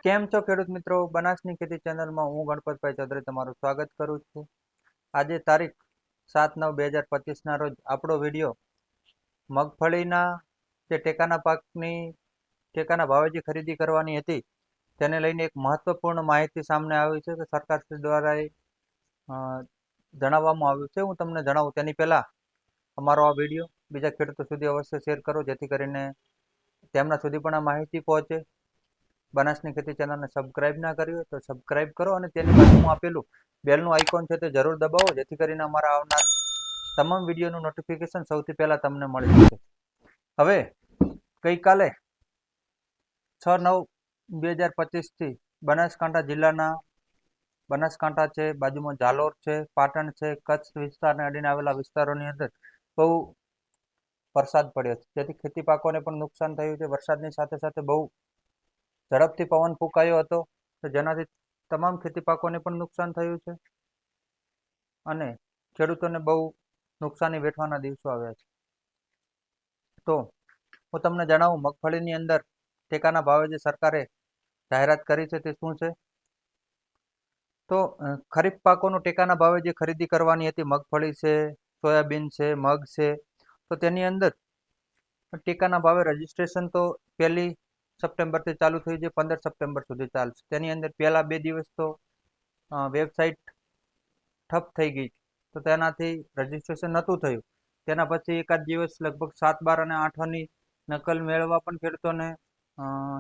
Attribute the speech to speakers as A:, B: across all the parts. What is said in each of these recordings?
A: કેમ છો ખેડૂત મિત્રો? બનાસની ખેતી ચેનલમાં હું ગણપતભાઈ ચૌધરી તમારું સ્વાગત કરું છું. આજે તારીખ 7/9/2025 રોજ આપણો વિડીયો મગફળીના જે ટેકાના પાકની ટેકાના ભાવે જે ખરીદી કરવાની હતી તેને લઈને એક મહત્વપૂર્ણ માહિતી સામે આવી છે કે સરકારશ્રી દ્વારા જણાવવામાં આવ્યું છે. હું તમને જણાવું તેની પહેલા અમારો આ વિડીયો બીજા ખેડૂતો સુધી અવશ્ય શેર કરો, જેથી કરીને તેમના સુધી પણ આ માહિતી પહોંચે. બનાસની ખેતી ચેનલને સબસ્ક્રાઇબ ના કરી હોય તો સબસ્ક્રાઇબ કરો અને તેની બાજુમાં આપેલું બેલનું આઇકોન છે તે જરૂર દબાવો, જેથી કરીને અમારા આવનાર તમામ વિડીયોનું નોટિફિકેશન સૌથી પહેલા તમને મળી શકે. હવે ગઈકાલે 6/9/2025 થી બનાસકાંઠા જિલ્લાના બનાસકાંઠા છે, બાજુમાં ઝાલોર છે, પાટણ છે, કચ્છ વિસ્તારને અડીને આવેલા વિસ્તારોની અંદર બહુ વરસાદ પડ્યો છે, જેથી ખેતી પાકોને પણ નુકસાન થયું છે. વરસાદની સાથે સાથે બહુ ઝડપથી પવન ફૂંકાયો હતો, જેનાથી તમામ ખેતી પાકોને પણ નુકસાન થયું છે અને ખેડૂતોને બહુ નુકસાની વેઠવાના દિવસો આવ્યા છે. તો હું તમને જણાવું, મગફળીની અંદર ટેકાના ભાવે જે સરકારે જાહેરાત કરી છે તે શું છે. તો ખરીફ પાકોનું ટેકાના ભાવે જે ખરીદી કરવાની હતી, મગફળી છે, સોયાબીન છે, મગ છે, તો તેની અંદર ટેકાના ભાવે રજીસ્ટ્રેશન તો 1 સપ્ટેમ્બરથી ચાલુ થયું છે, 15 સપ્ટેમ્બર સુધી ચાલશે. તેની અંદર પહેલા 2 દિવસ તો વેબસાઇટ ઠપ થઈ ગઈ, તો તેનાથી રજીસ્ટ્રેશન નહોતું થયું. તેના પછી એકાદ દિવસ લગભગ 7, 12 અને 8ની નકલ મેળવવા પણ ખેડૂતોને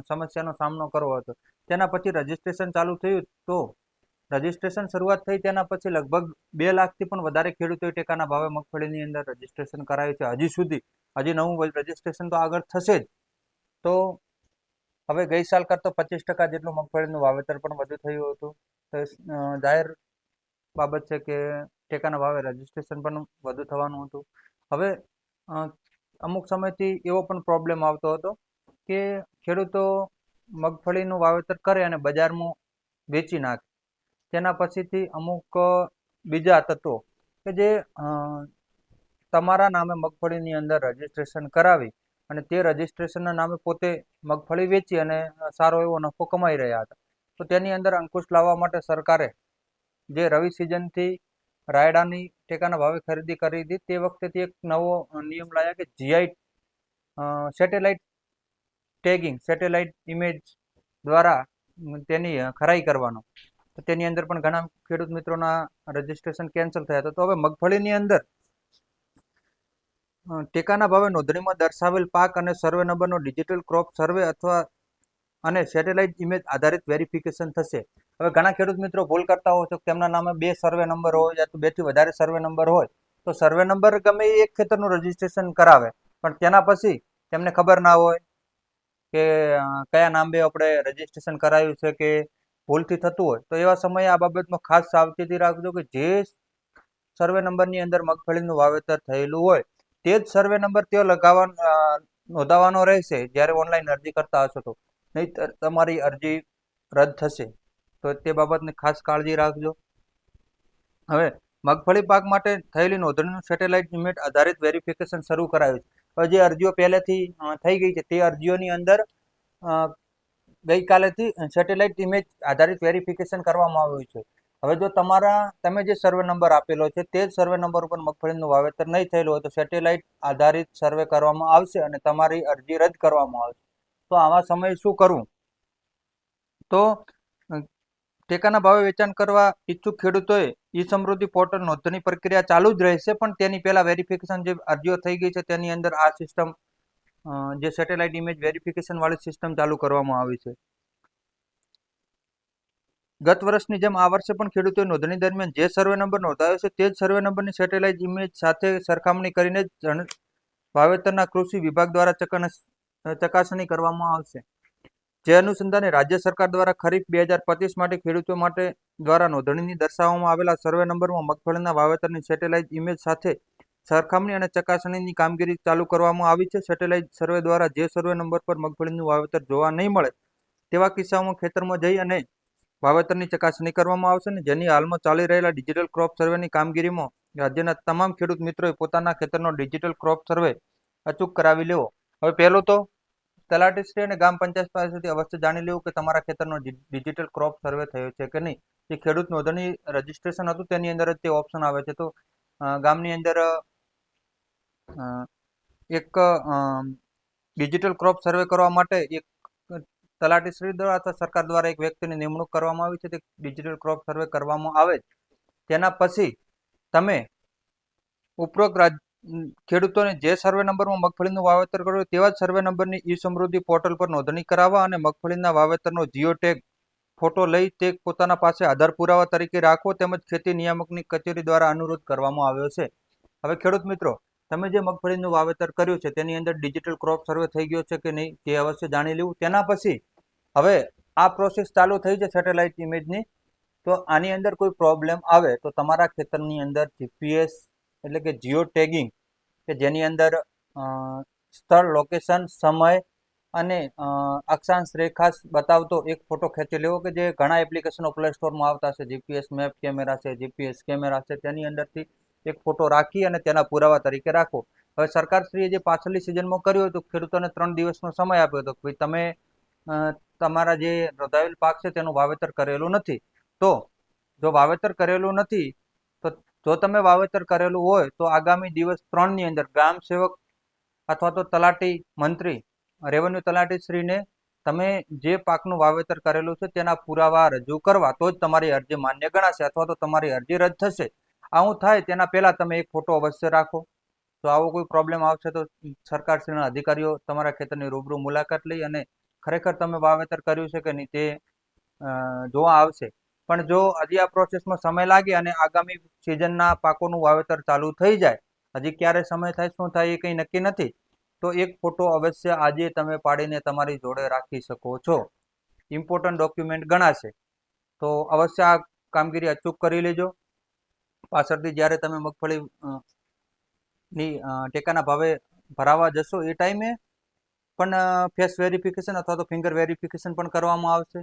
A: સમસ્યાનો સામનો કરવો હતો. તેના પછી રજીસ્ટ્રેશન ચાલુ થયું, તો રજીસ્ટ્રેશન શરૂઆત થઈ તેના પછી લગભગ 2 લાખથી પણ વધારે ખેડૂતોએ ટેકાના ભાવે મગફળીની અંદર રજીસ્ટ્રેશન કરાયું છે. હજી નવું રજીસ્ટ્રેશન તો આગળ થશે જ. તો હવે ગઈ સાલ કરતાં 25% જેટલું મગફળીનું વાવેતર પણ વધુ થયું હતું. તો જાહેર બાબત છે કે ટેકાના ભાવે રજીસ્ટ્રેશન પણ વધુ થવાનું હતું. હવે અમુક સમયથી એવો પણ પ્રોબ્લેમ આવતો હતો કે ખેડૂતો મગફળીનું વાવેતર કરે અને બજારમાં વેચી નાખે. તેના પછીથી અમુક બીજા તત્વો કે જે તમારા નામે મગફળીની અંદર રજીસ્ટ્રેશન કરાવી અને તે રજીસ્ટ્રેશનના નામે પોતે મગફળી વેચી અને સારો એવો નફો કમાઈ રહ્યા હતા. તો તેની અંદર અંકુશ લાવવા માટે સરકારે જે રવિ સિઝનથી રાયડાની ટેકાના ભાવે ખરીદી કરી હતી, તે વખતેથી એક નવો નિયમ લાવ્યા કે GI satellite tagging, satellite image દ્વારા તેની ખરાઈ કરવાનો. તો તેની અંદર પણ ઘણા ખેડૂત મિત્રોના રજીસ્ટ્રેશન કેન્સલ થયા હતા. તો હવે મગફળીની અંદર ટેકાના ભાવે નોંધણીમાં દર્શાવેલ પાક અને સર્વે નંબરનો ડિજિટલ ક્રોપ સર્વે અથવા અને સેટેલાઇટ ઇમેજ આધારિત વેરિફિકેશન થશે. હવે ઘણા ખેડૂત મિત્રો ભૂલ કરતા હોય છે કે તેમના નામે 2 સર્વે નંબર હોય યા તો 2થી વધારે સર્વે નંબર હોય, તો સર્વે નંબર ગમે એ એક ખેતરનું રજીસ્ટ્રેશન કરાવે, પણ તેના પછી તેમને ખબર ના હોય કે કયા નામે આપણે રજીસ્ટ્રેશન કરાયું છે કે ભૂલથી થતું હોય. તો એવા સમયે આ બાબતમાં ખાસ સાવચેતી રાખજો કે જે સર્વે નંબરની અંદર મગફળીનું વાવેતર થયેલું હોય તે જ સર્વે નંબર તેઓ નોંધાવવાનો રહેશે જ્યારે ઓનલાઈન અરજી કરતા હશો તો, નહીંતર તમારી અરજી રદ થશે. તો તે બાબતની ખાસ કાળજી રાખજો. હવે મગફળી પાક માટે થયેલી નોંધણીનું સેટેલાઇટ ઇમેજ આધારિત વેરિફિકેશન શરૂ કરાયું છે. હવે જે અરજીઓ પહેલેથી થઈ ગઈ છે તે અરજીઓની અંદર ગઈકાલેથી સેટેલાઇટ ઇમેજ આધારિત વેરિફિકેશન કરવામાં આવ્યું છે. હવે જો તમે જે સર્વે નંબર આપેલો છે તે જ સર્વે નંબર ઉપર મગફળીનું વાવેતર નહીં થયેલું હોય તો સેટેલાઇટ આધારિત સર્વે કરવામાં આવશે અને તમારી અરજી રદ કરવામાં આવશે. તો આવા સમયે શું કરવું? તો ટેકાના ભાવે વેચાણ કરવા ઈચ્છુક ખેડૂતોએ ઈ સમૃદ્ધિ પોર્ટલ નોંધણી પ્રક્રિયા ચાલુ જ રહેશે, પણ તેની પહેલા વેરિફિકેશન જે અરજીઓ થઈ ગઈ છે તેની અંદર આ સિસ્ટમ જે સેટેલાઇટ ઇમેજ વેરિફિકેશન વાળી સિસ્ટમ ચાલુ કરવામાં આવી છે. ગત વર્ષની જેમ આ વર્ષે પણ ખેડૂતોએ નોંધણી દરમિયાન જે સર્વે નંબર નોંધાયો છે તે જ સર્વે નંબરની સેટેલાઇટ ઇમેજ સાથે સરખામણી કરીને વાવેતરના કૃષિ વિભાગ દ્વારા ચકાસણી કરવામાં આવશે. જે અનુસંધાને રાજ્ય સરકાર દ્વારા ખરીફ 2025 માટે ખેડૂતો માટે દ્વારા નોંધણીની દર્શાવવામાં આવેલા સર્વે નંબરમાં મગફળીના વાવેતરની સેટેલાઇટ ઇમેજ સાથે સરખામણી અને ચકાસણીની કામગીરી ચાલુ કરવામાં આવી છે. સેટેલાઇટ સર્વે દ્વારા જે સર્વે નંબર પર મગફળીનું વાવેતર જોવા નહીં મળે તેવા કિસ્સાઓમાં ખેતરમાં જઈ અને વાવેતરની ચકાસણી કરવામાં આવશે, ને જેની હાલમાં ચાલી રહેલા ડિજિટલ ક્રોપ સર્વેની કામગીરીમાં રાજ્યના તમામ ખેડૂત મિત્રોએ પોતાના ખેતરનો ડિજિટલ ક્રોપ સર્વે અચૂક કરાવી લેવો. હવે પહેલું તો તલાટીશ્રી અને ગ્રામ પંચાયત પાસેથી અવશ્ય જાણી લેવું કે તમારા ખેતરનો ડિજિટલ ક્રોપ સર્વે થયો છે કે નહીં. જે ખેડૂત નોંધણી રજીસ્ટ્રેશન હતું તેની અંદર જ તે ઓપ્શન આવે છે. તો ગામની અંદર એક ડિજિટલ ક્રોપ સર્વે કરવા માટે એક તલાટીશ્રી દ્વારા અથવા સરકાર દ્વારા એક વ્યક્તિની નિમણૂક કરવામાં આવી છે. તે ડિજિટલ ક્રોપ સર્વે કરવામાં આવે તેના પછી તમે ઉપરોક્ત ખેડૂતોને જે સર્વે નંબરમાં મગફળીનું વાવેતર કર્યું તેવા જ સર્વે નંબરની ઈ સમૃદ્ધિ પોર્ટલ પર નોંધણી કરાવવા અને મગફળીના વાવેતરનો જીઓ ટેગ ફોટો લઈ તે પોતાના પાસે આધાર પુરાવા તરીકે રાખવો તેમજ ખેતી નિયામકની કચેરી દ્વારા અનુરોધ કરવામાં આવ્યો છે. હવે ખેડૂત મિત્રો, તમે જે મગફળીનું વાવેતર કર્યું છે તેની અંદર ડિજિટલ ક્રોપ સર્વે થઈ ગયો છે કે નહીં તે અવશ્ય જાણી લેવું. તેના પછી હવે આ પ્રોસેસ ચાલુ થઈ છે સેટેલાઇટ ઇમેજની. તો આની અંદર કોઈ પ્રોબ્લેમ આવે તો તમારા ખેતરની અંદર જીપીએસ એટલે કે જીઓ ટેગિંગ કે જેની અંદર સ્થળ, લોકેશન, સમય અને અક્ષાંશ રેખા બતાવતો એક ફોટો ખેંચી લેવો કે જે ઘણા એપ્લિકેશનો પ્લે સ્ટોરમાં આવતા છે. જીપીએસ મેપ કેમેરા છે, જીપીએસ કેમેરા છે, તેની અંદરથી એક ફોટો રાખી અને તેના પુરાવા તરીકે રાખો. હવે સરકારશ્રીએ જે પાછળની સિઝનમાં કર્યું હતું, ખેડૂતોને 3 દિવસનો સમય આપ્યો હતો કે તમે તમારા જે નોંધાવેલ પાક છે તેનું વાવેતર કરેલું નથી. તો જો વાવેતર કરેલું નથી તો જો તમે વાવેતર કરેલું હોય તો આગામી દિવસ 3ની અંદર ગ્રામ સેવક અથવા તો તલાટી મંત્રી, રેવન્યુ તલાટીશ્રીને તમે જે પાકનું વાવેતર કરેલું છે તેના પુરાવા રજૂ કરવા તો જ તમારી અરજી માન્ય ગણાશે અથવા તો તમારી અરજી રદ થશે. આવું થાય તેના પહેલા તમે એક ફોટો અવશ્ય રાખો. તો આવો કોઈ પ્રોબ્લેમ આવશે તો સરકારશ્રીના અધિકારીઓ તમારા ખેતરની રૂબરૂ મુલાકાત લઈ અને ખરેખર તમે વાવેતર કર્યું છે કે નહીં તે જોવા આવશે. પણ જો હજી આ પ્રોસેસમાં સમય લાગે અને આગામી સિઝનના પાકોનું વાવેતર ચાલુ થઈ જાય, હજી ક્યારે સમય થાય શું થાય એ કંઈ નક્કી નથી, તો એક ફોટો અવશ્ય આજે તમે પાડીને તમારી જોડે રાખી શકો છો. ઇમ્પોર્ટન્ટ ડોક્યુમેન્ટ ગણાશે. તો અવશ્ય આ કામગીરી અચૂક કરી લેજો. પાછળથી જ્યારે તમે મગફળી ની ટેકાના ભાવે ભરાવા જશો એ ટાઈમે પણ ફેસ વેરિફિકેશન અથવા તો ફિંગર વેરિફિકેશન પણ કરવામાં આવશે.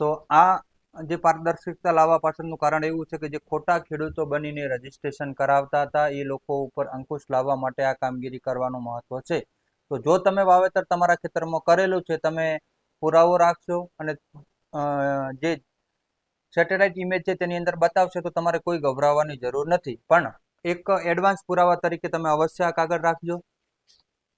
A: તો આ જે પારદર્શકતા લાવવા પાછળનું કારણ એવું છે કે જે ખોટા ખેડૂતો બનીને રજીસ્ટ્રેશન કરાવતા હતા એ લોકો ઉપર અંકુશ લાવવા માટે આ કામગીરી કરવાનું મહત્વ છે. તો જો તમે વાવેતર તમારા ખેતરમાં કરેલું છે, તમે પુરાવો રાખશો અને જે સેટેલાઇટ ઇમેજ છે તેની અંદર બતાવશે તો તમારે કોઈ ગભરાવાની જરૂર નથી. પણ એક એડવાન્સ પુરાવા તરીકે તમે અવશ્ય આ કાગળ રાખજો.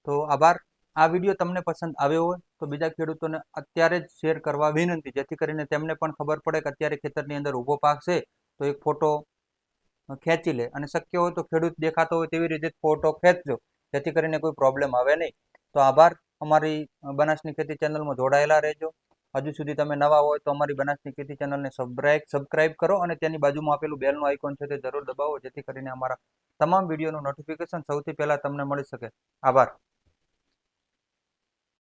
A: તો આભાર. આ વિડીયો તમને પસંદ આવ્યો હોય તો બીજા ખેડૂતોને અત્યારે જ શેર કરવા વિનંતી, જેથી કરીને તેમને પણ ખબર પડે કે અત્યારે ખેતરની અંદર ઊભો પાક છે તો એક ફોટો ખેંચી લે અને શક્ય હોય તો ખેડૂત દેખાતો હોય તેવી રીતે ફોટો ખેંચજો, જેથી કરીને કોઈ પ્રોબ્લેમ આવે નહીં. તો આભાર. અમારી બનાસની ખેતી ચેનલમાં જોડાયેલા રહેજો. હજુ સુધી તમે નવા હોય તો અમારી બનાસની ખેતી ચેનલને સબસ્ક્રાઇબ કરો અને તેની બાજુમાં આપેલું બેલનું આઇકોન છે તે જરૂર દબાવો, જેથી કરીને અમારા તમામ વિડીયોનું નોટિફિકેશન સૌથી પહેલા તમને મળી શકે. આભાર.